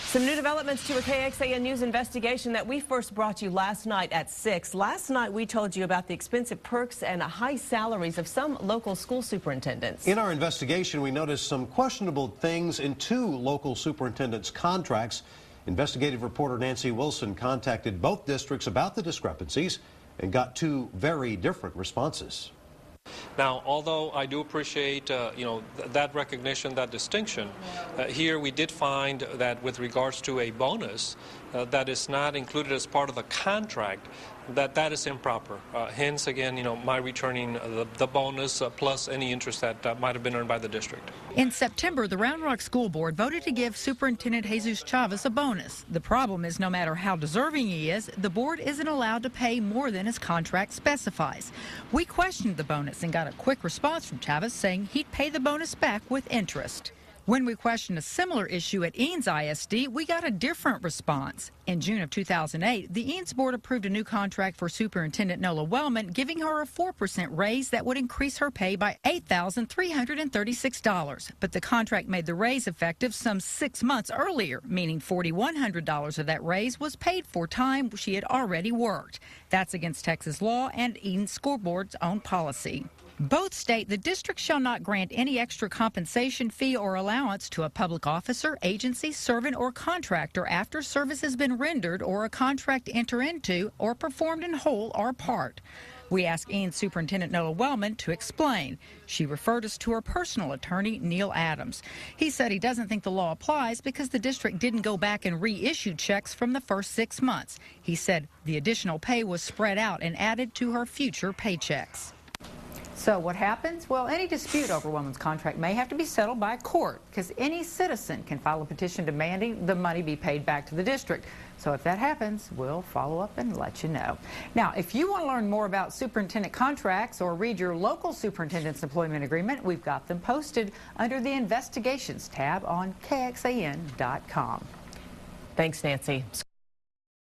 Some new developments to a KXAN News investigation that we first brought you last night at 6. Last night we told you about the expensive perks and high salaries of some local school superintendents. In our investigation, we noticed some questionable things in two local superintendents' contracts. Investigative reporter Nanci Wilson contacted both districts about the discrepancies and got two very different responses. Now, although I do appreciate, that recognition, that distinction, here we did find that with regards to a bonus that is not included as part of the contract, that is improper. Hence, again, my returning the bonus plus any interest that might have been earned by the district. In September, the Round Rock School Board voted to give Superintendent Jesus Chavez a bonus. The problem is no matter how deserving he is, the board isn't allowed to pay more than his contract specifies. We questioned the bonus and got a quick response from Chavez saying he'd pay the bonus back with interest. When we questioned a similar issue at Eanes ISD, we got a different response. In June of 2008, the Eanes Board approved a new contract for Superintendent Nola Wellman, giving her a 4% raise that would increase her pay by $8,336. But the contract made the raise effective some 6 months earlier, meaning $4,100 of that raise was paid for time she had already worked. That's against Texas law and Eanes School Board's own policy. Both state the district shall not grant any extra compensation, fee, or allowance to a public officer, agency, servant, or contractor after service has been rendered or a contract entered into or performed in whole or part. We asked Eanes Superintendent Nola Wellman to explain. She referred us to her personal attorney, Neil Adams. He said he doesn't think the law applies because the district didn't go back and reissue checks from the first 6 months. He said the additional pay was spread out and added to her future paychecks. So what happens? Well, any dispute over Wellman's contract may have to be settled by a court because any citizen can file a petition demanding the money be paid back to the district. So if that happens, we'll follow up and let you know. Now, if you want to learn more about superintendent contracts or read your local superintendent's employment agreement, we've got them posted under the Investigations tab on KXAN.com. Thanks, Nancy.